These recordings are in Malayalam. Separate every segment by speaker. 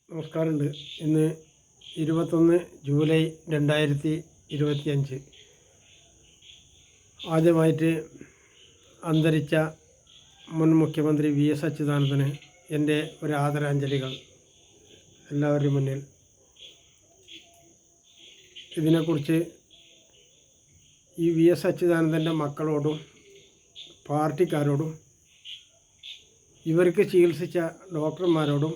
Speaker 1: നമസ്കാരമുണ്ട്. ഇന്ന് 21 ജൂലൈ 2025. ആദ്യമായിട്ട് അന്തരിച്ച മുൻ മുഖ്യമന്ത്രി VS അച്യുതാനന്ദന് എൻ്റെ ഒരു ആദരാഞ്ജലികൾ എല്ലാവരുടെയും മുന്നിൽ. ഇതിനെക്കുറിച്ച് ഈ VS അച്യുതാനന്ദൻ്റെ മക്കളോടും പാർട്ടിക്കാരോടും ഇവർക്ക് ചികിത്സിച്ച ഡോക്ടർമാരോടും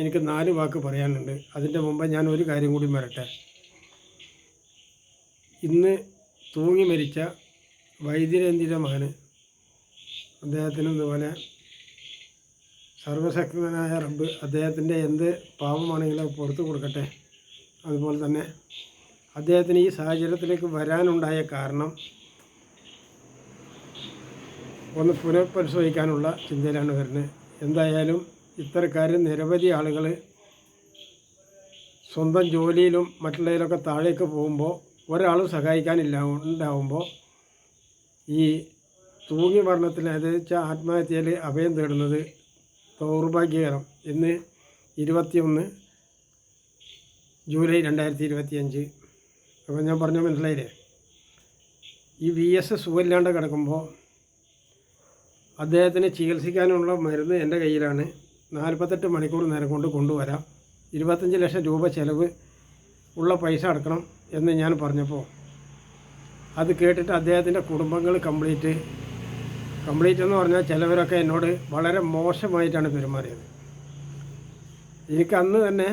Speaker 1: എനിക്ക് 4 വാക്ക് പറയാനുണ്ട്. അതിൻ്റെ മുമ്പ് ഞാൻ ഒരു കാര്യം കൂടി വരട്ടെ. ഇന്ന് തൂങ്ങി മരിച്ച വൈദ്യരേന്ദ്രൻ്റെ മകന്, അദ്ദേഹത്തിനും ഇതുപോലെ സർവശക്തനായ റബ്ബ് അദ്ദേഹത്തിൻ്റെ എന്ത് പാപമാണെങ്കിലും പുറത്തു കൊടുക്കട്ടെ. അതുപോലെ തന്നെ അദ്ദേഹത്തിന് ഈ സാഹചര്യത്തിലേക്ക് വരാനുണ്ടായ കാരണം ഒന്ന് പുനഃപരിശോധിക്കാനുള്ള ചിന്തയിലാണ് വരുന്നത്. എന്തായാലും ഇത്തരക്കാർ നിരവധി ആളുകൾ സ്വന്തം ജോലിയിലും മറ്റുള്ളതിലൊക്കെ താഴേക്ക് പോകുമ്പോൾ ഒരാളും ഉണ്ടാവുമ്പോൾ ഈ തൂങ്ങി മരണത്തിൽ അതായത് ആത്മഹത്യയിൽ അഭയം തേടുന്നത് ദൗർഭാഗ്യകരം. ഇന്ന് 21 ജൂലൈ 2025. അപ്പോൾ ഞാൻ പറഞ്ഞ മനസ്സിലായില്ലേ? ഈ VS സുഖമില്ലാണ്ട് കിടക്കുമ്പോൾ അദ്ദേഹത്തിന് ചികിത്സിക്കാനുള്ള മരുന്ന് എൻ്റെ കയ്യിലാണ്. 48 മണിക്കൂർ നേരം കൊണ്ട് കൊണ്ടുവരാം. 25 ലക്ഷം രൂപ ചിലവ് ഉള്ള പൈസ അടക്കണം എന്ന് ഞാൻ പറഞ്ഞപ്പോൾ അത് കേട്ടിട്ട് അദ്ദേഹത്തിൻ്റെ കുടുംബങ്ങൾ കംപ്ലീറ്റ് എന്ന് പറഞ്ഞാൽ ചിലവരൊക്കെ എന്നോട് വളരെ മോശമായിട്ടാണ് പെരുമാറിയത്. എനിക്ക് അന്ന് തന്നെ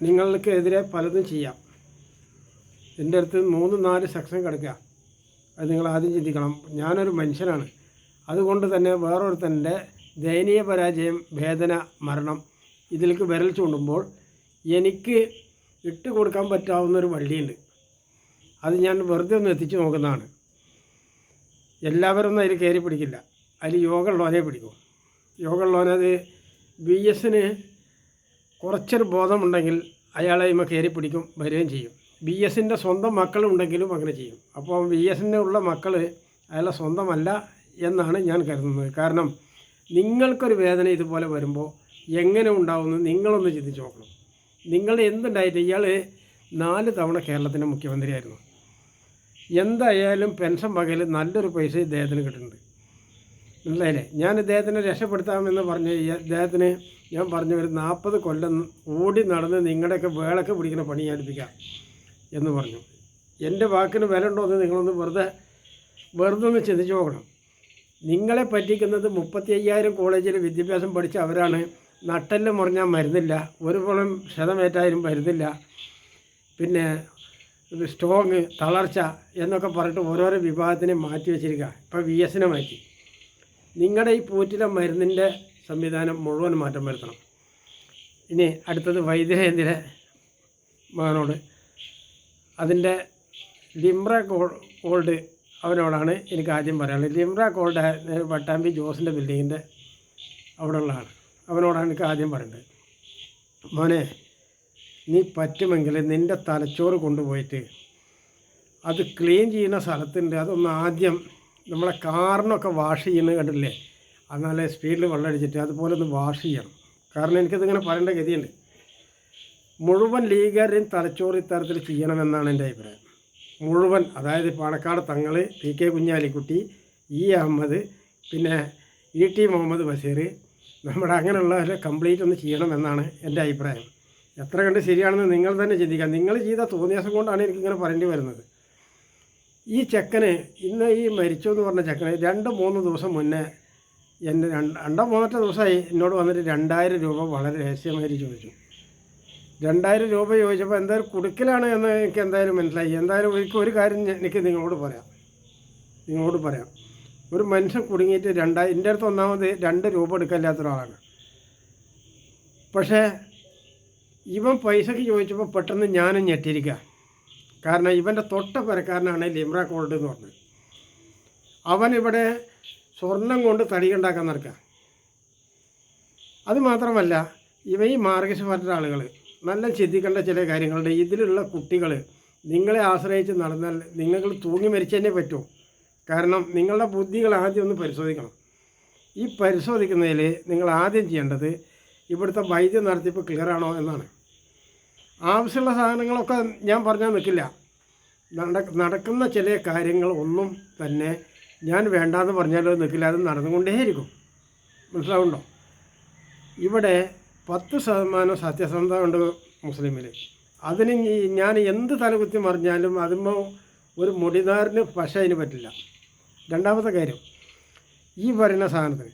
Speaker 1: നിങ്ങൾക്കെതിരെ പലതും ചെയ്യാം. എൻ്റെ അടുത്ത് 3-4 സെക്ഷൻ കിടക്കുക. അത് നിങ്ങൾ ആദ്യം ചിന്തിക്കണം. ഞാനൊരു മനുഷ്യനാണ്. അതുകൊണ്ട് തന്നെ വേറൊരുത്തൻ്റെ ദയനീയ പരാജയം, വേദന, മരണം ഇതിലേക്ക് വിരൽ ചൂണ്ടുമ്പോൾ എനിക്ക് ഇട്ട് കൊടുക്കാൻ പറ്റാവുന്നൊരു വള്ളിയുണ്ട്. അത് ഞാൻ വെറുതെ ഒന്ന് എത്തിച്ചു നോക്കുന്നതാണ്. എല്ലാവരും അതിൽ കയറി പിടിക്കില്ല. അതിൽ യോഗമുള്ളവനെ പിടിക്കും. യോഗമുള്ളവനത് VSന് കുറച്ചൊരു ബോധമുണ്ടെങ്കിൽ അയാളെ ഇമ്മ കയറി പിടിക്കും, വരികയും ചെയ്യും. VSൻ്റെ സ്വന്തം മക്കളുണ്ടെങ്കിലും അങ്ങനെ ചെയ്യും. അപ്പോൾ VSന് ഉള്ള മക്കൾ അയാളെ സ്വന്തമല്ല എന്നാണ് ഞാൻ കരുതുന്നത്. കാരണം നിങ്ങൾക്കൊരു വേദന ഇതുപോലെ വരുമ്പോൾ എങ്ങനെ ഉണ്ടാവുമെന്ന് നിങ്ങളൊന്ന് ചിന്തിച്ച് നോക്കണം. നിങ്ങൾ എന്തുണ്ടായിട്ട് ഇയാൾ 4 തവണ കേരളത്തിൻ്റെ മുഖ്യമന്ത്രിയായിരുന്നു. എന്തായാലും പെൻഷൻ വകയിൽ നല്ലൊരു പൈസ ഇദ്ദേഹത്തിന് കിട്ടുന്നുണ്ട്. മനസ്സിലായില്ലേ? ഞാൻ ഇദ്ദേഹത്തിനെ രക്ഷപ്പെടുത്താമെന്ന് പറഞ്ഞ് ഇദ്ദേഹത്തിന് ഞാൻ പറഞ്ഞു ഒരു 40 കൊല്ലം ഓടി നടന്ന് നിങ്ങളുടെയൊക്കെ വേളൊക്കെ പിടിക്കുന്ന പണി ഏൽപ്പിക്കാം എന്ന് പറഞ്ഞു. എൻ്റെ വാക്കിന് വില ഉണ്ടോ എന്ന് നിങ്ങളൊന്ന് വെറുതെ ഒന്ന് ചിന്തിച്ച് നോക്കണം. നിങ്ങളെ പറ്റിക്കുന്നത് 35,000 കോളേജിൽ വിദ്യാഭ്യാസം പഠിച്ച അവരാണ്. നട്ടെല്ല് മുറിഞ്ഞാൽ മരുന്നില്ല, ഒരു പുളം ക്ഷതമേറ്റായാലും മരുന്നില്ല, പിന്നെ സ്ട്രോങ്, തളർച്ച എന്നൊക്കെ പറഞ്ഞിട്ട് ഓരോരോ വിഭാഗത്തിനെ മാറ്റി വെച്ചിരിക്കുക. ഇപ്പോൾ VSനെ മാറ്റി. നിങ്ങളുടെ ഈ പൂറ്റിലെ മരുന്നിൻ്റെ സംവിധാനം മുഴുവൻ മാറ്റം വരുത്തണം. ഇനി അടുത്തത് വൈദ്യരേന്ദ്ര മകനോട് അതിൻ്റെ ലിംറ ഗോൾഡ് അവനോടാണ് എനിക്ക് ആദ്യം പറയാനുള്ളത്. ലിംറ ഗോൾഡ് പട്ടാമ്പി ജോസിൻ്റെ ബിൽഡിങ്ങിൻ്റെ അവിടെ ഉള്ളതാണ്. അവനോടാണ് എനിക്ക് ആദ്യം പറയേണ്ടത്. മോനെ, നീ പറ്റുമെങ്കിൽ നിൻ്റെ തലച്ചോറ് കൊണ്ടുപോയിട്ട് അത് ക്ലീൻ ചെയ്യുന്ന സ്ഥലത്തുണ്ട്. അതൊന്ന് ആദ്യം നമ്മളെ കാറിനൊക്കെ വാഷ് ചെയ്യുന്നത് കണ്ടില്ലേ, അത് നല്ല സ്പീഡിൽ വെള്ളം അടിച്ചിട്ട് അതുപോലെ ഒന്ന് വാഷ് ചെയ്യണം. കാരണം എനിക്കതിങ്ങനെ പറയേണ്ട ഗതിയുണ്ട്. മുഴുവൻ ലീഗുകാരുടെയും തലച്ചോറ് ഇത്തരത്തിൽ ചെയ്യണമെന്നാണ് എൻ്റെ അഭിപ്രായം. മുഴുവൻ, അതായത് പാണക്കാട് തങ്ങൾ, PK കുഞ്ഞാലിക്കുട്ടി, E അഹമ്മദ്, പിന്നെ ET മുഹമ്മദ് ബഷീർ, നമ്മുടെ അങ്ങനെയുള്ളവരെ കംപ്ലീറ്റ് ഒന്ന് ചെയ്യണമെന്നാണ് എൻ്റെ അഭിപ്രായം. എത്ര കണ്ട് ശരിയാണെന്ന് നിങ്ങൾ തന്നെ ചിന്തിക്കാം. നിങ്ങൾ ചെയ്ത തോന്നിയാസം കൊണ്ടാണ് എനിക്കിങ്ങനെ പറയേണ്ടി വരുന്നത്. ഈ ചെക്കന് ഇന്ന് ഈ മരിച്ചു എന്ന് പറഞ്ഞ ചെക്കന് 2-3 ദിവസം മുന്നേ എന്നെ 2-3 ദിവസമായി എന്നോട് വന്നിട്ട് 2000 രൂപ വളരെ രഹസ്യമായി ചോദിച്ചു. 2000 രൂപ ചോദിച്ചപ്പോൾ എന്തായാലും കുടുക്കലാണ് എന്ന് എനിക്ക് എന്തായാലും മനസ്സിലായി. എന്തായാലും ഒരു കാര്യം എനിക്ക് നിങ്ങളോട് പറയാം. ഒരു മനുഷ്യൻ കുടുങ്ങിയിട്ട് എൻ്റെ അടുത്ത് ഒന്നാമത് 2 രൂപ എടുക്കാനില്ലാത്ത ഒരാളാണ്. പക്ഷേ ഇവൻ പൈസയ്ക്ക് ചോദിച്ചപ്പോൾ പെട്ടെന്ന് ഞാനും ഞെട്ടിയിരിക്കുക. കാരണം ഇവൻ്റെ തൊട്ട പരക്കാരനാണ് ലിംറ ഗോൾഡ് എന്ന് പറഞ്ഞത്. അവൻ ഇവിടെ സ്വർണം കൊണ്ട് തടിയുണ്ടാക്കാൻ നടക്കുക. അതുമാത്രമല്ല, ഈ മാർഗശ പാർട്ടിയുടെ ആളുകൾ നല്ല ചിന്തിക്കേണ്ട ചില കാര്യങ്ങളുണ്ട്. ഇതിലുള്ള കുട്ടികൾ നിങ്ങളെ ആശ്രയിച്ച് നടന്നാൽ നിങ്ങൾ തൂങ്ങി മരിച്ചതന്നെ പറ്റൂ. കാരണം നിങ്ങളുടെ ബുദ്ധികൾ ആദ്യം ഒന്ന് പരിശോധിക്കണം. ഈ പരിശോധിക്കുന്നതിൽ നിങ്ങൾ ആദ്യം ചെയ്യേണ്ടത് ഇവിടുത്തെ വൈദ്യ നടത്തിപ്പ് ക്ലിയറാണോ എന്നാണ്. ആവശ്യമുള്ള സാധനങ്ങളൊക്കെ ഞാൻ പറഞ്ഞാൽ നിൽക്കില്ല. നടക്കുന്ന ചില കാര്യങ്ങൾ ഒന്നും തന്നെ ഞാൻ വേണ്ടാന്ന് പറഞ്ഞാലോ നിൽക്കില്ല, അത് നടന്നുകൊണ്ടേയിരിക്കും. മനസ്സിലാവുണ്ടോ? ഇവിടെ 10% സത്യസന്ധത ഉണ്ട് മുസ്ലിമിൽ. അതിന് ഞാൻ എന്ത് തലകുത്തി മറിഞ്ഞാലും അതുമ്പോൾ ഒരു മുടിനാറിന് പശ അതിന് പറ്റില്ല. രണ്ടാമത്തെ കാര്യം, ഈ പറയുന്ന സാധനത്തിന്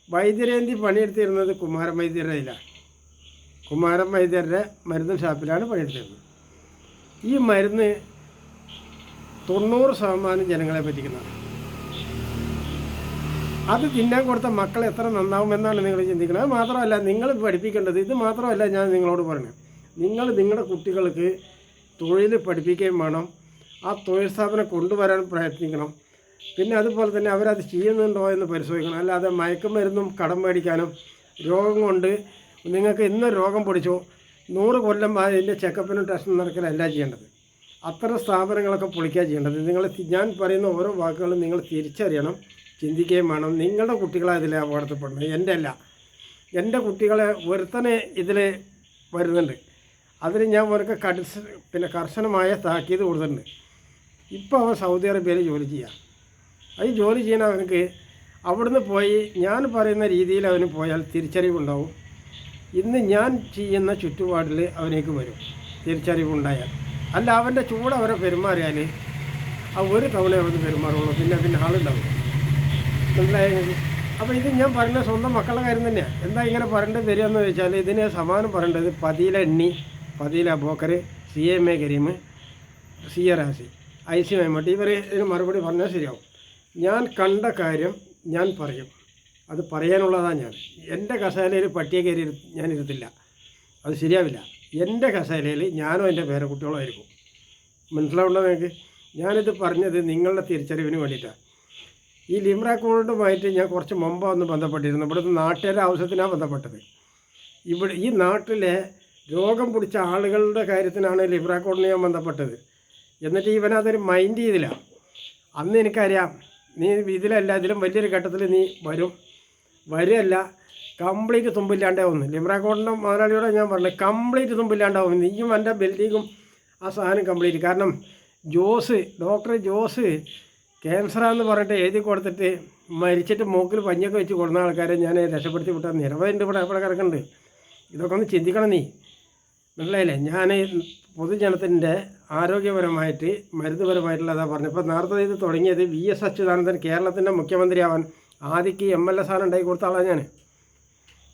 Speaker 1: വൈദ്യരേന്തി പണിയെടുത്തിരുന്നത് കുമാരൻ വൈദ്യരയിലാണ്. കുമാരൻ വൈദ്യരുടെ മരുന്ന് ഷാപ്പിലാണ് പണിയെടുത്തിരുന്നത്. ഈ മരുന്ന് 90% ജനങ്ങളെ പറ്റിക്കുന്നതാണ്. അത് തിന്നാൻ കൊടുത്ത മക്കൾ എത്ര നന്നാവുമെന്നാണ് നിങ്ങൾ ചിന്തിക്കുന്നത്. അത് മാത്രമല്ല നിങ്ങൾ പഠിപ്പിക്കേണ്ടത്, ഇത് മാത്രമല്ല ഞാൻ നിങ്ങളോട് പറയുന്നത്, നിങ്ങളുടെ കുട്ടികൾക്ക് തൊഴിൽ പഠിപ്പിക്കുകയും വേണം, ആ തൊഴിൽ സ്ഥാപനം കൊണ്ടുവരാൻ പ്രയത്നിക്കണം. പിന്നെ അതുപോലെ തന്നെ അവരത് ചെയ്യുന്നുണ്ടോ എന്ന് പരിശോധിക്കണം. അല്ലാതെ മയക്കുമരുന്നും കടം മേടിക്കാനും രോഗം കൊണ്ട് നിങ്ങൾക്ക് ഇന്ന് രോഗം പിടിച്ചോ 100 കൊല്ലം അതിൻ്റെ ചെക്കപ്പിനും ടെസ്റ്റും നടക്കലല്ല ചെയ്യേണ്ടത്. അത്തരം സ്ഥാപനങ്ങളൊക്കെ പൊളിക്കുക ചെയ്യേണ്ടത്. ഞാൻ പറയുന്ന ഓരോ വാക്കുകളും നിങ്ങൾ തിരിച്ചറിയണം, ചിന്തിക്കുകയും വേണം. നിങ്ങളുടെ കുട്ടികളെ അതിൽ അപകടത്തിൽപ്പെടുന്നത്, എൻ്റെ അല്ല. എൻ്റെ കുട്ടികളെ ഒരുത്തനെ ഇതിൽ വരുന്നുണ്ട്. അതിന് ഞാൻ അവർക്ക് കർശനമായ താക്കീത് കൊടുത്തിട്ടുണ്ട്. ഇപ്പോൾ അവൻ സൗദി അറേബ്യയിൽ ജോലി ചെയ്യുക. അത് ജോലി ചെയ്യാൻ അവനക്ക് അവിടുന്ന് പോയി ഞാൻ പറയുന്ന രീതിയിൽ അവന് പോയാൽ തിരിച്ചറിവുണ്ടാവും. ഇന്ന് ഞാൻ ചെയ്യുന്ന ചുറ്റുപാടിൽ അവനേക്ക് വരും തിരിച്ചറിവുണ്ടായാൽ. അല്ല അവൻ്റെ ചൂട് അവരെ പെരുമാറിയാൽ ആ ഒരു തവണ അവന് പെരുമാറുള്ളൂ, പിന്നെ ആളുണ്ടാവും. മനസ്സിലായെങ്കിൽ അപ്പോൾ ഇത് ഞാൻ പറയുന്ന സ്വന്തം മക്കളുടെ കാര്യം തന്നെയാണ്. എന്താ ഇങ്ങനെ പറയേണ്ടത് വരികയെന്ന് വെച്ചാൽ ഇതിന് സമാനം പറയേണ്ടത് പതീല എണ്ണി, പതീല ബോക്കർ, CMA Kareem, CA Razi, IC മമ്മട്ടി, ഇവർ ഇതിന് മറുപടി പറഞ്ഞാൽ ശരിയാവും. ഞാൻ കണ്ട കാര്യം ഞാൻ പറയും, അത് പറയാനുള്ളതാണ്. ഞാൻ എൻ്റെ കസേരയിൽ പട്ടിയെ കയറി ഞാൻ ഇരുത്തില്ല, അത് ശരിയാവില്ല. എൻ്റെ കസേരയിൽ ഞാനോ എൻ്റെ പേരക്കുട്ടികളോ ആയിരിക്കും. മനസ്സിലാവുണ്ടോ നിങ്ങൾക്ക്? ഞാനിത് പറഞ്ഞത് നിങ്ങളുടെ തിരിച്ചറിവിന് വേണ്ടിയിട്ടാണ്. ഈ ലിംറ കോളുമായിട്ട് ഞാൻ കുറച്ച് മുമ്പ് ഒന്ന് ബന്ധപ്പെട്ടിരുന്നു. ഇവിടുത്തെ നാട്ടുകാരുടെ ആവശ്യത്തിനാണ് ബന്ധപ്പെട്ടത്. ഈ നാട്ടിലെ രോഗം പിടിച്ച ആളുകളുടെ കാര്യത്തിനാണ് ലിംറ കോളിന് ഞാൻ ബന്ധപ്പെട്ടത്. എന്നിട്ട് ഇവനതൊരു മൈൻഡ് ചെയ്തില്ല. അന്ന് എനിക്കറിയാം നീ ഇതിലല്ല, ഇതിലും വലിയൊരു ഘട്ടത്തിൽ നീ വരുമല്ല, കംപ്ലീറ്റ് തുമ്പില്ലാണ്ടാവും. ലിംറ കോളിൻ്റെ മുതലാളിയോടെ ഞാൻ പറഞ്ഞു, കംപ്ലീറ്റ് തുമ്പില്ലാണ്ടാവും. നീയും എൻ്റെ ബിൽഡിങ്ങും ആ സാധനം കംപ്ലീറ്റ്. കാരണം ഡോക്ടർ ജോസ് ക്യാൻസറാന്ന് പറഞ്ഞിട്ട് എഴുതി കൊടുത്തിട്ട് മരിച്ചിട്ട് മൂക്കിൽ പഞ്ഞൊക്കെ വെച്ച് കൊടുക്കുന്ന ആൾക്കാരെ ഞാൻ രക്ഷപ്പെടുത്തി വിട്ടാൽ നിരവധി ഇവിടെ കിടക്കുന്നുണ്ട്. ഇതൊക്കെ ഒന്ന് ചിന്തിക്കണം നീ. മനസ്സിലായില്ലേ? ഞാൻ പൊതുജനത്തിൻ്റെ ആരോഗ്യപരമായിട്ട് മരുന്നുപരമായിട്ടുള്ള അതാ പറഞ്ഞു. ഇപ്പോൾ നേരത്തെ ഇത് തുടങ്ങിയത് VS അച്യുതാനന്ദൻ കേരളത്തിൻ്റെ മുഖ്യമന്ത്രിയാവാൻ ആദിക്ക് MLA സ്ഥാനം ഉണ്ടാക്കി കൊടുത്ത ആളാണ് ഞാൻ.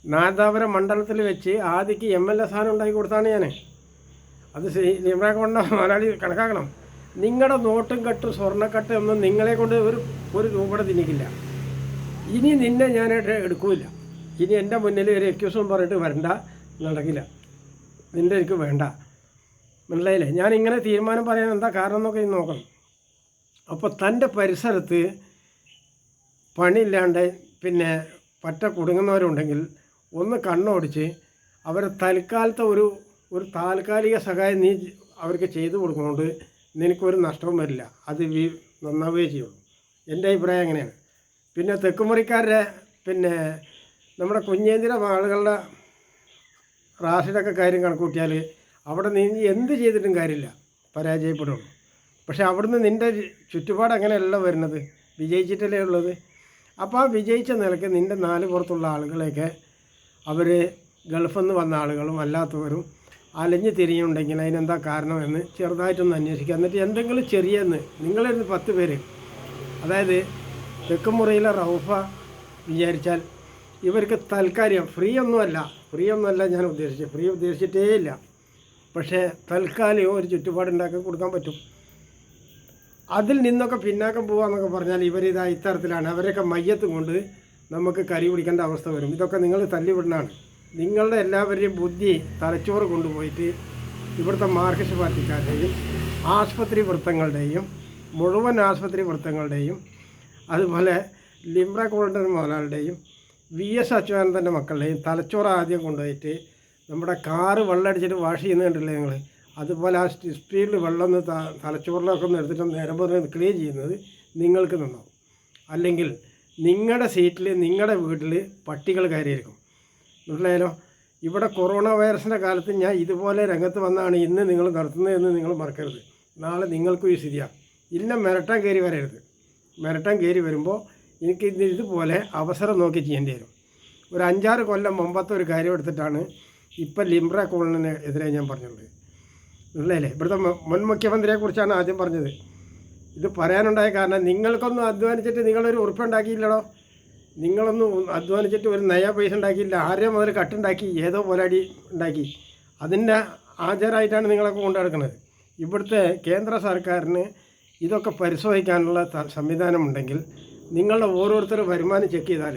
Speaker 1: നാദാപുരം മണ്ഡലത്തിൽ വെച്ച് ആദിക്ക് MLA സ്ഥാനം ഉണ്ടാക്കി കൊടുത്താണ് ഞാൻ. അത് ലിംറ കൊണ്ട മലയാളി കണക്കാക്കണം. നിങ്ങളുടെ നോട്ടും കെട്ടും സ്വർണ്ണക്കട്ടും ഒന്നും നിങ്ങളെ കൊണ്ട് ഒരു രൂപയുടെ തിന്നിക്കില്ല. ഇനി നിന്നെ ഞാൻ എടുക്കില്ല. ഇനി എൻ്റെ മുന്നിൽ ഒരു എക്സ്ക്യൂസും പറഞ്ഞിട്ട് വരണ്ട, നടക്കില്ല. നിൻ്റെ എനിക്ക് വേണ്ട. മനസ്സിലായില്ലേ? ഞാനിങ്ങനെ തീരുമാനം പറയാൻ എന്താ കാരണം എന്നൊക്കെ നോക്കണം. അപ്പോൾ തൻ്റെ പരിസരത്ത് പണിയില്ലാണ്ട് പിന്നെ പറ്റ കുടുങ്ങുന്നവരുണ്ടെങ്കിൽ ഒന്ന് കണ്ണോടിച്ച് അവരെ തൽക്കാലത്തെ ഒരു താൽക്കാലിക സഹായം നീ അവർക്ക് ചെയ്തു കൊടുക്കുന്നുണ്ട്. നിനക്കൊരു നഷ്ടവും വരില്ല, അത് നന്നാവുകയേ ചെയ്യുള്ളൂ. എൻ്റെ അഭിപ്രായം അങ്ങനെയാണ്. പിന്നെ തെക്കുമുറിക്കാരുടെ പിന്നെ നമ്മുടെ കുഞ്ഞേന്തിര ആളുകളുടെ റാഷിഡൊക്കെ കാര്യം കണക്കൂട്ടിയാൽ അവിടെ നീ എന്ത് ചെയ്തിട്ടും കാര്യമില്ല, പരാജയപ്പെടുള്ളൂ. പക്ഷെ അവിടുന്ന് നിൻ്റെ ചുറ്റുപാട് അങ്ങനെയല്ല വരുന്നത്, വിജയിച്ചിട്ടല്ലേ ഉള്ളത്. അപ്പോൾ ആ വിജയിച്ച നിലയ്ക്ക് നിൻ്റെ നാല് പുറത്തുള്ള ആളുകളെയൊക്കെ അവർ ഗൾഫിൽ നിന്ന് വന്ന ആളുകളും അല്ലാത്തവരും അലഞ്ഞു തിരിയുണ്ടെങ്കിൽ അതിനെന്താ കാരണമെന്ന് ചെറുതായിട്ടൊന്ന് അന്വേഷിക്കുക. എന്നിട്ട് എന്തെങ്കിലും ചെറിയെന്ന് നിങ്ങളൊരു 10 പേര്, അതായത് തെക്കുമുറിയിലെ റൗഫ വിചാരിച്ചാൽ ഇവർക്ക് തൽക്കാലം ഫ്രീ ഒന്നുമല്ല ഞാൻ ഉദ്ദേശിച്ചത്, ഫ്രീ ഉദ്ദേശിച്ചിട്ടേ ഇല്ല. പക്ഷേ തൽക്കാലം ഒരു ചുറ്റുപാടുണ്ടാക്കി കൊടുക്കാൻ പറ്റും. അതിൽ നിന്നൊക്കെ പിന്നാക്കം പോകാമെന്നൊക്കെ പറഞ്ഞാൽ ഇവരിതാ ഇത്തരത്തിലാണ്. അവരൊക്കെ മയ്യത്തും കൊണ്ട് നമുക്ക് കരി പിടിക്കേണ്ട അവസ്ഥ വരും. ഇതൊക്കെ നിങ്ങൾ തള്ളിവിടുന്നതാണ്. നിങ്ങളുടെ എല്ലാവരുടെയും ബുദ്ധി തലച്ചോറ് കൊണ്ടുപോയിട്ട് ഇവിടുത്തെ മാർക്സിസ്റ്റ് പാർട്ടിക്കാരുടെയും ആശുപത്രി വൃത്തങ്ങളുടെയും മുഴുവൻ ആശുപത്രി വൃത്തങ്ങളുടെയും അതുപോലെ ലിംറ കോളിൻ്റെ മുതലാളുടെയും VS അച്യുതാനന്ദൻ്റെ മക്കളുടെയും തലച്ചോറ് ആദ്യം കൊണ്ടുപോയിട്ട് നമ്മുടെ കാറ് വെള്ളമടിച്ചിട്ട് വാഷ് ചെയ്യുന്നത് കണ്ടില്ലേ നിങ്ങൾ, അതുപോലെ ആ സ്പീഡിൽ വെള്ളം ഒന്ന് തലച്ചോറിലൊക്കെ ഒന്ന് എടുത്തിട്ട് നേരം പറഞ്ഞ് ക്ലീൻ ചെയ്യുന്നത് നിങ്ങൾക്ക് നന്നാവും. അല്ലെങ്കിൽ നിങ്ങളുടെ സീറ്റിൽ നിങ്ങളുടെ വീട്ടിൽ പട്ടികൾ കയറിയിരിക്കും. മനസ്സിലായാലോ? ഇവിടെ കൊറോണ വൈറസിൻ്റെ കാലത്ത് ഞാൻ ഇതുപോലെ രംഗത്ത് വന്നാണ് ഇന്ന് നിങ്ങൾ നടത്തുന്നതെന്ന് നിങ്ങൾ മറക്കരുത്. നാളെ നിങ്ങൾക്കും ഈ സ്ഥിതിയാണ്. ഇന്ന മിരട്ടാൻ കയറി വരരുത്. മിരട്ടാൻ കയറി വരുമ്പോൾ എനിക്ക് ഇതുപോലെ അവസരം നോക്കി ചെയ്യേണ്ടി വരും. ഒരു 5-6 കൊല്ലം മുമ്പത്തെ ഒരു കാര്യം എടുത്തിട്ടാണ് ഇപ്പം ലിംബ്ര കോളനിന് എതിരെ ഞാൻ പറഞ്ഞത്. ഉള്ളല്ലേ, ഇവിടുത്തെ മുൻ മുഖ്യമന്ത്രിയെക്കുറിച്ചാണ് ആദ്യം പറഞ്ഞത്. ഇത് പറയാനുണ്ടായ കാരണം നിങ്ങൾക്കൊന്നും അധ്വാനിച്ചിട്ട് നിങ്ങളൊരു ഉറുപ്പുണ്ടാക്കിയില്ലടോ. നിങ്ങളൊന്നും അധ്വാനിച്ചിട്ട് ഒരു നയ പൈസ ഉണ്ടാക്കിയില്ല. 6 മുതൽ കട്ടുണ്ടാക്കി ഏതോ പോലാടി ഉണ്ടാക്കി. അതിൻ്റെ ആചാരമായിട്ടാണ് നിങ്ങളൊക്കെ കൊണ്ടു നടക്കുന്നത്. ഇവിടുത്തെ കേന്ദ്ര സർക്കാരിന് ഇതൊക്കെ പരിശോധിക്കാനുള്ള സംവിധാനമുണ്ടെങ്കിൽ നിങ്ങളുടെ ഓരോരുത്തരും വരുമാനം ചെക്ക് ചെയ്താൽ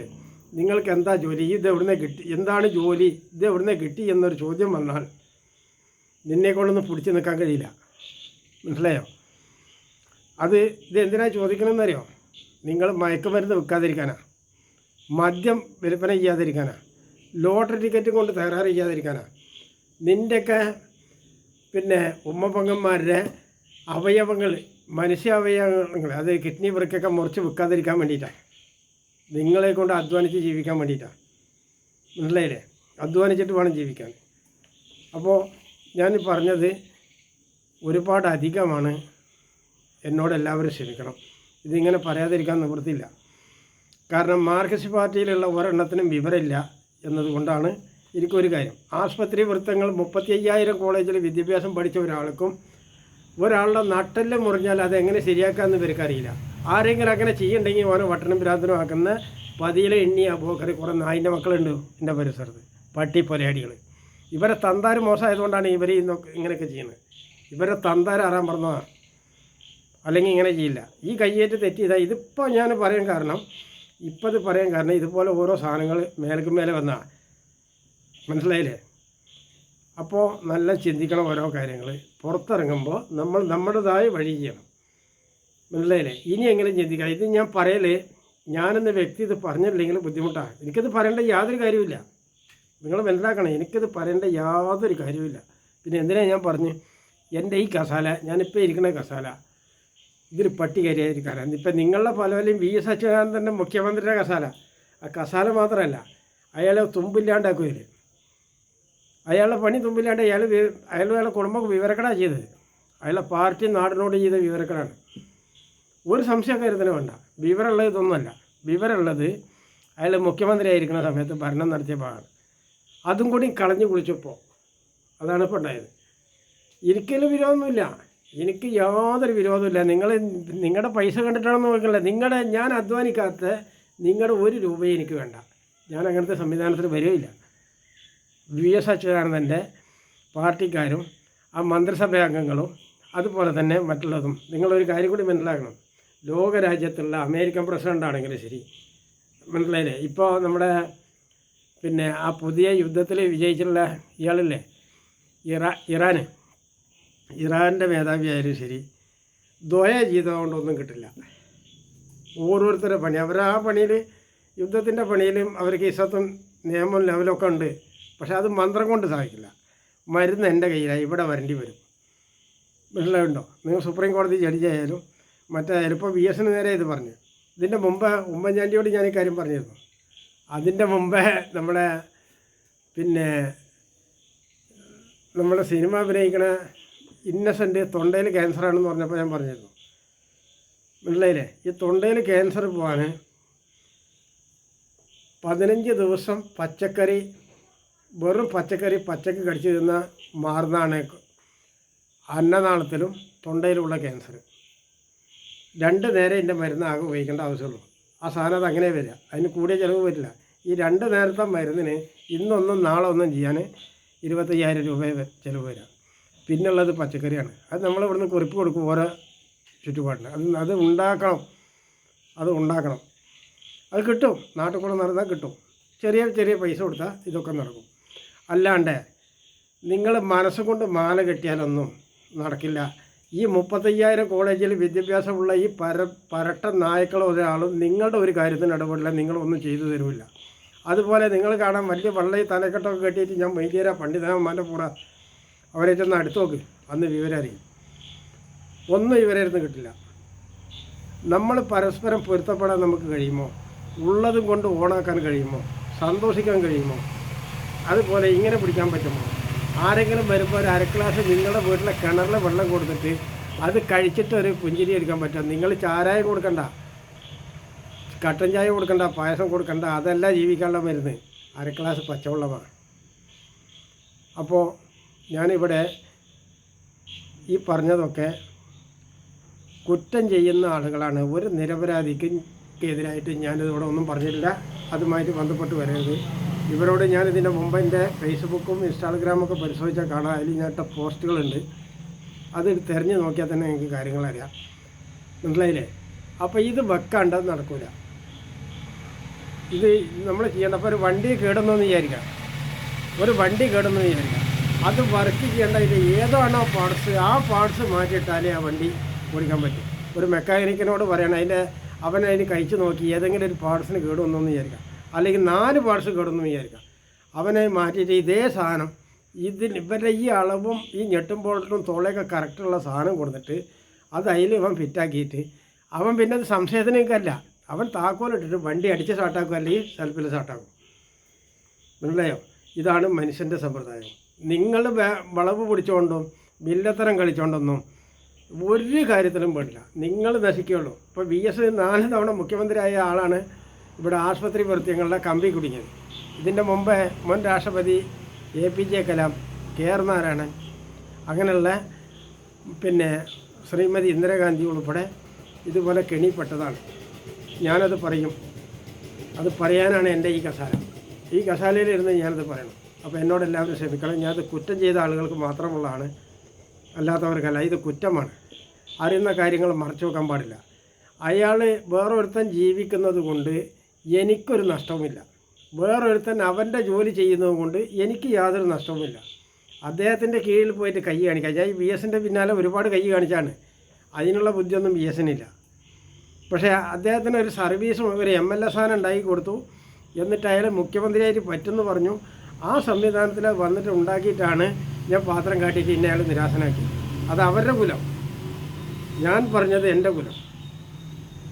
Speaker 1: നിങ്ങൾക്ക് എന്താ ജോലി, ഇത് എവിടുന്ന് കിട്ടി, എന്താണ് ജോലി, ഇത് എവിടുന്ന് കിട്ടി എന്നൊരു ചോദ്യം വന്നാൽ നിന്നെ കൊണ്ടൊന്നും പിടിച്ച് നിൽക്കാൻ കഴിയില്ല. മനസ്സിലായോ? ഇത് എന്തിനാണ് ചോദിക്കണമെന്നറിയോ? നിങ്ങൾ മയക്കുമരുന്ന് വിൽക്കാതിരിക്കാനാണ്, മദ്യം വിൽപ്പന ചെയ്യാതിരിക്കാനാണ്, ലോട്ടറി ടിക്കറ്റ് കൊണ്ട് തകരാറ് ചെയ്യാതിരിക്കാനാണ്, നിൻ്റെയൊക്കെ പിന്നെ ഉമ്മപെങ്ങന്മാരുടെ അവയവങ്ങൾ, മനുഷ്യാവയവങ്ങൾ, അത് കിഡ്നി വൃക്കൊക്കെ മുറിച്ച് വിൽക്കാതിരിക്കാൻ വേണ്ടിയിട്ടാണ്. നിങ്ങളെ കൊണ്ട് അധ്വാനിച്ച് ജീവിക്കാൻ വേണ്ടിയിട്ടാണ്. മനസ്സിലായില്ലേ? അധ്വാനിച്ചിട്ട് വേണം ജീവിക്കാൻ. അപ്പോൾ ഞാൻ പറഞ്ഞത് ഒരുപാട് അധികമാണ്. എന്നോട് എല്ലാവരും ക്ഷമിക്കണം. ഇതിങ്ങനെ പറയാതിരിക്കാൻ നിവൃത്തിയില്ല. കാരണം മാർക്സിസ്റ്റ് പാർട്ടിയിലുള്ള ഒരെണ്ണത്തിനും വിവരമില്ല എന്നതുകൊണ്ടാണ്. എനിക്കൊരു കാര്യം, ആശുപത്രി വൃത്തങ്ങൾ 35,000 കോളേജിൽ വിദ്യാഭ്യാസം പഠിച്ച ഒരാളുടെ നട്ടെല്ല് മുറിഞ്ഞാൽ അതെങ്ങനെ ശരിയാക്കാമെന്ന് ഇവർക്കറിയില്ല. ആരെങ്കിലും അങ്ങനെ ചെയ്യണ്ടെങ്കിൽ ഓരോ വട്ടനും ഭ്രാന്തനും ആക്കുന്ന പതിയിലെ എണ്ണി അബോക്കറി കുറേ നായിൻ്റെ മക്കളുണ്ട് എൻ്റെ പരിസരത്ത്, പട്ടി പൊലയാടികൾ. ഇവരെ തന്താര് മോശമായതുകൊണ്ടാണ് ഇവർ ഇങ്ങനെയൊക്കെ ചെയ്യുന്നത്. ഇവരെ തന്താര് ആറാൻ പറഞ്ഞതാണ്, അല്ലെങ്കിൽ ഇങ്ങനെ ചെയ്യില്ല. ഈ കയ്യേറ്റ് തെറ്റി ചെയ്താൽ ഇതിപ്പോൾ ഞാൻ പറയാൻ കാരണം, ഇത് പറയാൻ കാരണം ഇതുപോലെ ഓരോ സാധനങ്ങൾ മേലേക്ക് മേലെ വന്നാൽ മനസ്സിലായില്ലേ? അപ്പോൾ നല്ല ചിന്തിക്കണം ഓരോ കാര്യങ്ങൾ. പുറത്തിറങ്ങുമ്പോൾ നമ്മൾ നമ്മുടേതായ വഴി ചെയ്യണം. മനസ്സിലായില്ലേ? ഇനി എങ്ങനെ ചിന്തിക്കാം. ഇത് ഞാൻ പറയലേ, ഞാനെന്ന വ്യക്തി ഇത് പറഞ്ഞില്ലെങ്കിൽ ബുദ്ധിമുട്ടാണ്. എനിക്കത് പറയേണ്ട യാതൊരു കാര്യമില്ല. നിങ്ങൾ മനസ്സിലാക്കണം, എനിക്കത് പറയേണ്ട യാതൊരു കാര്യമില്ല. പിന്നെ എന്തിനാണ് ഞാൻ പറഞ്ഞു, എൻ്റെ ഈ കസാല, ഞാനിപ്പോൾ ഇരിക്കുന്ന കസാല, ഇതൊരു പട്ടി കയറിയായിരിക്കാനാണ്. ഇപ്പം നിങ്ങളുടെ പലവരെയും VS അച്യുതാനന്ദൻ്റെ മുഖ്യമന്ത്രിയുടെ കസാല, ആ കസാല മാത്രമല്ല, അയാളെ തുമ്പില്ലാണ്ടാക്കുകയില്ല. അയാളുടെ പണി തുമ്പില്ലാണ്ട് അയാളുടെ കുടുംബം വിവരക്കടാണ് ചെയ്തത്. അയാളുടെ പാർട്ടി നാടിനോട് ചെയ്ത വിവരക്കടാണ്. ഒരു സംശയക്കാര്യത്തിന് വേണ്ട. വിവരമുള്ളത് ഇതൊന്നുമല്ല. വിവരമുള്ളത് അയാൾ മുഖ്യമന്ത്രി ആയിരിക്കുന്ന സമയത്ത് ഭരണം നടത്തിയ ഭാഗമാണ്. അതും കൂടി കളഞ്ഞു കുളിച്ചപ്പോൾ അതാണ് ഇപ്പോൾ ഉണ്ടായത്. എനിക്കൊരു വിരോധമൊന്നുമില്ല, എനിക്ക് യാതൊരു വിരോധമില്ല. നിങ്ങളുടെ പൈസ കണ്ടിട്ടാണെന്ന് നോക്കില്ല. ഞാൻ അധ്വാനിക്കാത്ത നിങ്ങളുടെ 1 രൂപയും എനിക്ക് വേണ്ട. ഞാൻ അങ്ങനത്തെ സംവിധാനത്തിൽ വരികയില്ല. VS അച്യുതാനന്ദൻ്റെ പാർട്ടിക്കാരും ആ മന്ത്രിസഭാ അംഗങ്ങളും അതുപോലെ തന്നെ മറ്റുള്ളതും, നിങ്ങളൊരു കാര്യം കൂടി മനസ്സിലാക്കണം. ലോകരാജ്യത്തുള്ള അമേരിക്കൻ പ്രസിഡൻ്റ് ആണെങ്കിലും ശരി, മനസ്സിലായില്ലേ? ഇപ്പോൾ നമ്മുടെ പിന്നെ ആ പുതിയ യുദ്ധത്തിൽ വിജയിച്ചിട്ടുള്ള ഇയാളില്ലേ, ഇറാൻ്റെ മേധാവിയായാലും ശരി, ദ്വയ ചെയ്തതുകൊണ്ടൊന്നും കിട്ടില്ല. ഓരോരുത്തരുടെ പണി, അവർ ആ പണിയിൽ, യുദ്ധത്തിൻ്റെ പണിയിലും അവർക്ക് ഇസത്തും നിയമവും ലെവലൊക്കെ ഉണ്ട്. പക്ഷെ അത് മന്ത്രം കൊണ്ട് സാധിക്കില്ല. മരുന്ന് എൻ്റെ കയ്യിലായി, ഇവിടെ വരേണ്ടി വരും. മനസ്സിലാവുണ്ടോ? നിങ്ങൾ സുപ്രീം കോടതി ജഡ്ജിയായാലും മറ്റായാലും. ഇപ്പോൾ VSന് നേരെ ഇത് പറഞ്ഞു. ഇതിൻ്റെ മുമ്പ് ഉമ്മൻചാണ്ടിയോട് ഞാൻ ഈ കാര്യം പറഞ്ഞിരുന്നു. അതിൻ്റെ മുമ്പേ നമ്മുടെ സിനിമ അഭിനയിക്കണ ഇന്നസെൻ്റ് തൊണ്ടയിൽ ക്യാൻസറാണെന്ന് പറഞ്ഞപ്പോൾ ഞാൻ പറഞ്ഞിരുന്നു. മനസ്സിലായില്ലേ? ഈ തൊണ്ടയിൽ ക്യാൻസർ പോകാൻ 15 ദിവസം പച്ചക്കറി, വെറും പച്ചക്കറി പച്ചക്ക് കടിച്ചു തിന്ന മാറുന്നതാണ് അന്നനാളത്തിലും തൊണ്ടയിലുള്ള ക്യാൻസർ. 2 നേരം ഇതിൻ്റെ മരുന്ന് ആകെ ഉപയോഗിക്കേണ്ട ആവശ്യമുള്ളൂ. ആ സാധനം അത് അങ്ങനെ വരിക, അതിന് കൂടിയ ചിലവ് വരില്ല. ഈ 2 നേരത്തെ മരുന്നിന് ഇന്നൊന്നും നാളെ ഒന്നും ചെയ്യാൻ 25,000 രൂപ ചിലവ് വരാം. പിന്നുള്ളത് പച്ചക്കറിയാണ്. അത് നമ്മൾ ഇവിടുന്ന് കുറിപ്പ് കൊടുക്കും ഓരോ ചുറ്റുപാടിന്. അത് ഉണ്ടാക്കണം. അത് കിട്ടും. നാട്ടിൽ കൂടെ നടന്നാൽ കിട്ടും. ചെറിയ പൈസ കൊടുത്താൽ ഇതൊക്കെ നടക്കും. അല്ലാണ്ട് നിങ്ങൾ മനസ്സുകൊണ്ട് മാല കെട്ടിയാലൊന്നും നടക്കില്ല. ഈ 35,000 കോളേജിൽ വിദ്യാഭ്യാസമുള്ള ഈ പരട്ട നായ്ക്കളോ ഒരാളും നിങ്ങളുടെ ഒരു കാര്യത്തിന് ഇടപെടില്ല, നിങ്ങളൊന്നും ചെയ്തു തരില്ല. അതുപോലെ നിങ്ങൾ കാണാൻ വലിയ വള്ളി തലക്കെട്ടൊക്കെ കെട്ടിയിട്ട് ഞാൻ വൈദ്യര പണ്ഡിതന്മാരുടെ പൂറ അവരെ ചെന്ന് അടുത്ത് നോക്ക്, അന്ന് വിവരം അറിയും. ഒന്നും ഇവരായിരുന്നു കിട്ടില്ല. നമ്മൾ പരസ്പരം പൊരുത്തപ്പെടാൻ നമുക്ക് കഴിയുമോ? ഉള്ളതും കൊണ്ട് ഓണാക്കാൻ കഴിയുമോ? സന്തോഷിക്കാൻ കഴിയുമോ? അതുപോലെ ഇങ്ങനെ പിടിക്കാൻ പറ്റുമോ? ആരെങ്കിലും വരുമ്പോൾ ഒരു 1/2 ഗ്ലാസ് നിങ്ങളുടെ വീട്ടിലെ കിണറിലെ വെള്ളം കൊടുത്തിട്ട് അത് കഴിച്ചിട്ട് ഒരു പുഞ്ചിരി എടുക്കാൻ പറ്റുമോ? നിങ്ങൾ ചാരായം കൊടുക്കണ്ട, കട്ടൻ ചായ കൊടുക്കണ്ട, പായസം കൊടുക്കണ്ട, അതല്ല ജീവിക്കാനുള്ള മരുന്ന്, 1/2 ഗ്ലാസ് പച്ചവെള്ളമാണ്. അപ്പോൾ ഞാനിവിടെ ഈ പറഞ്ഞതൊക്കെ കുറ്റം ചെയ്യുന്ന ആളുകളാണ്. ഒരു നിരപരാധിക്കെതിരായിട്ട് ഞാനിവിടെ ഒന്നും പറഞ്ഞിട്ടില്ല. അതുമായിട്ട് ബന്ധപ്പെട്ട് വരരുത്. ഇവരോട് ഞാനിതിൻ്റെ മുമ്പ് എൻ്റെ ഫേസ്ബുക്കും ഇൻസ്റ്റാഗ്രാമൊക്കെ പരിശോധിച്ചാൽ കാണാം. അതിൽ ഞാൻ ഇട്ട പോസ്റ്റുകളുണ്ട്. അത് തിരഞ്ഞ് നോക്കിയാൽ തന്നെ എനിക്ക് കാര്യങ്ങളറിയാം. മനസ്സിലായില്ലേ? അപ്പോൾ ഇത് വെക്കാണ്ട് നടക്കില്ല. ഇത് നമ്മൾ ചെയ്യേണ്ട. അപ്പോൾ ഒരു വണ്ടി കേടുന്നെന്ന് വിചാരിക്കാം, അത് വർക്ക് ചെയ്യേണ്ട. ഇത് ഏതാണോ പാർട്സ്, ആ പാർട്സ് മാറ്റിയിട്ടാലേ ആ വണ്ടി ഓടിക്കാൻ പറ്റും. ഒരു മെക്കാനിക്കിനോട് പറയണം, അവനതിന് കഴിച്ച് നോക്കി ഏതെങ്കിലും ഒരു പാർട്സിന് കേടുവന്നെന്ന് വിചാരിക്കാം, അല്ലെങ്കിൽ 4 പാർട്സ് കേടുന്നു വിചാരിക്കാം. അവനെ മാറ്റിയിട്ട് ഇതേ സാധനം ഇവരുടെ ഈ അളവും ഈ ഞെട്ടുമ്പോഴും തോളയൊക്കെ കറക്റ്റുള്ള സാധനം കൊടുത്തിട്ട് അത് അതിൽ ഇവൻ ഫിറ്റാക്കിയിട്ട് അവൻ പിന്നെ അത് സംശയത്തിനേക്കല്ല, അവൻ താക്കോലിട്ടിട്ട് വണ്ടി അടിച്ച് സ്റ്റാർട്ടാക്കും, അല്ലെങ്കിൽ സെൽഫിൽ സ്റ്റാർട്ടാക്കും. മനസ്സിലായോ? ഇതാണ് മനുഷ്യൻ്റെ സമ്പ്രദായം. നിങ്ങൾ വളവ് പിടിച്ചുകൊണ്ടും വില്ലത്തരം കളിച്ചുകൊണ്ടൊന്നും ഒരു കാര്യത്തിലും പാടില്ല. നിങ്ങൾ നശിക്കുകയുള്ളൂ. ഇപ്പോൾ VS 4 തവണ മുഖ്യമന്ത്രിയായ ആളാണ് ഇവിടെ ആശുപത്രി വൃത്തിയങ്ങളുടെ കമ്പി കുടുങ്ങിയത്. ഇതിൻ്റെ മുമ്പ് മുൻ രാഷ്ട്രപതി APJ കലാം, KR നാരായണൻ, അങ്ങനെയുള്ള പിന്നെ ശ്രീമതി ഇന്ദിരാഗാന്ധി ഉൾപ്പെടെ ഇതുപോലെ കെണിപ്പെട്ടതാണ്. ഞാനത് പറയും. അത് പറയാനാണ് എൻ്റെ ഈ കസാല. ഈ കസാലയിലിരുന്ന് ഞാനത് പറയണം. അപ്പോൾ എന്നോട് എല്ലാവരും ക്ഷമിക്കണം. ഞാനത് കുറ്റം ചെയ്ത ആളുകൾക്ക് മാത്രമുള്ളതാണ്, അല്ലാത്തവർക്കല്ല. ഇത് കുറ്റമാണ്. അറിയുന്ന കാര്യങ്ങൾ മറച്ചു വെക്കാൻ പാടില്ല. അയാൾ വേറൊരുത്തൻ ജീവിക്കുന്നത് കൊണ്ട് എനിക്കൊരു നഷ്ടവുമില്ല. വേറൊരുത്തൻ അവൻ്റെ ജോലി ചെയ്യുന്നത് കൊണ്ട് എനിക്ക് യാതൊരു നഷ്ടവുമില്ല. അദ്ദേഹത്തിൻ്റെ കീഴിൽ പോയിട്ട് കൈ കാണിക്കാം. ഞാൻ ഈ VSൻ്റെ പിന്നാലെ ഒരുപാട് കൈ കാണിച്ചാണ്. അതിനുള്ള ബുദ്ധിയൊന്നും VSനില്ല. പക്ഷേ അദ്ദേഹത്തിന് ഒരു സർവീസും ഒരു MLA സ്ഥാനം ഉണ്ടാക്കി കൊടുത്തു. എന്നിട്ട് അയാൾ മുഖ്യമന്ത്രിയായിട്ട് പറ്റുമെന്ന് പറഞ്ഞു. ആ സംവിധാനത്തിൽ വന്നിട്ട് ഉണ്ടാക്കിയിട്ടാണ് ഞാൻ പാത്രം കാട്ടിയിട്ട് ഇന്ന അയാൾ നിരാശനാക്കി. അത് അവരുടെ കുലം, ഞാൻ പറഞ്ഞത് എൻ്റെ കുലം.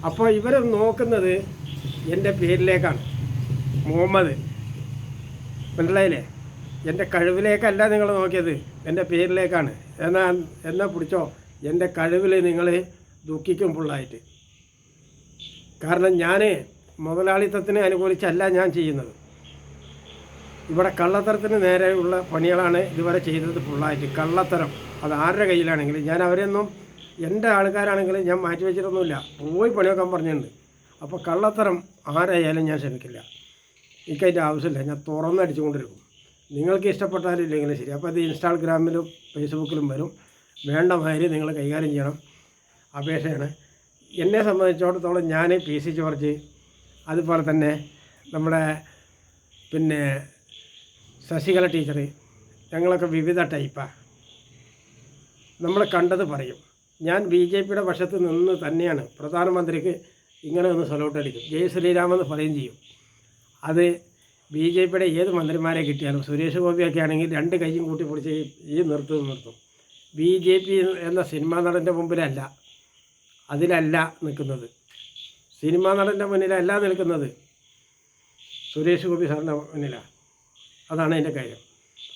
Speaker 1: അപ്പോൾ ഇവർ നോക്കുന്നത് എൻ്റെ പേരിലേക്കാണ്, മുഹമ്മദ്. മനസ്സിലായില്ലേ? എൻ്റെ കഴിവിലേക്കല്ല നിങ്ങൾ നോക്കിയത്, എൻ്റെ പേരിലേക്കാണ്. എന്നാ പിടിച്ചോ, എൻ്റെ കഴിവിൽ നിങ്ങൾ ദുഃഖിക്കും ഫുള്ളായിട്ട്. കാരണം ഞാൻ മുതലാളിത്തത്തിന് അനുകൂലിച്ചല്ല ഞാൻ ചെയ്യുന്നത്. ഇവിടെ കള്ളത്തരത്തിന് നേരെയുള്ള പണികളാണ് ഇതുവരെ ചെയ്തത് ഫുള്ളായിട്ട്. കള്ളത്തരം അത് ആരുടെ കയ്യിലാണെങ്കിലും, ഞാൻ അവരെയൊന്നും എൻ്റെ ആൾക്കാരാണെങ്കിലും ഞാൻ മാറ്റി വെച്ചിട്ടൊന്നുമില്ല, പോയി പണിയൊക്കാൻ പറഞ്ഞിട്ടുണ്ട്. അപ്പോൾ കള്ളത്തരം ആരായാലും ഞാൻ ക്ഷമിക്കില്ല. എനിക്കതിൻ്റെ ആവശ്യമില്ല. ഞാൻ തുറന്നടിച്ചുകൊണ്ടിരിക്കും. നിങ്ങൾക്ക് ഇഷ്ടപ്പെട്ടാലും ഇല്ലെങ്കിലും ശരി. അപ്പോൾ അത് ഇൻസ്റ്റാഗ്രാമിലും ഫേസ്ബുക്കിലും വരും. വേണ്ട മാതിരി നിങ്ങൾ കൈകാര്യം ചെയ്യണം, അപേക്ഷയാണ്. എന്നെ സംബന്ധിച്ചിടത്തോളം ഞാൻ PC ജോർജ്, അതുപോലെ തന്നെ നമ്മുടെ പിന്നെ ശശികല ടീച്ചർ, ഞങ്ങളൊക്കെ വിവിധ ടൈപ്പാണ്. നമ്മൾ കണ്ടത് പറയും. ഞാൻ BJPയുടെ പക്ഷത്ത് നിന്ന് തന്നെയാണ് പ്രധാനമന്ത്രിക്ക് ഇങ്ങനെ ഒന്ന് സല്യൂട്ട് അടിക്കും, ജയ് ശ്രീരാമെന്ന് പറയും ചെയ്യും. അത് BJPയുടെ ഏത് മന്ത്രിമാരെ കിട്ടിയാലും, സുരേഷ് ഗോപിയൊക്കെ ആണെങ്കിൽ 2 കൈയും കൂട്ടി പിടിച്ച് ഈ നിർത്തും. BJP എന്ന സിനിമാ നടൻ്റെ മുമ്പിലല്ല, അതിലല്ല നിൽക്കുന്നത്. സിനിമാ നടൻ്റെ മുന്നിലല്ല നിൽക്കുന്നത്, സുരേഷ് ഗോപി സാറിൻ്റെ മുന്നിലാണ്. അതാണ് എൻ്റെ കാര്യം.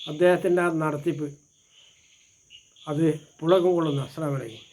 Speaker 1: അദ്ദേഹത്തിൻ്റെ ആ നടത്തിപ്പ് അത് പുളകം കൊള്ളുന്നു. അസ്സലാമു അലൈക്കും.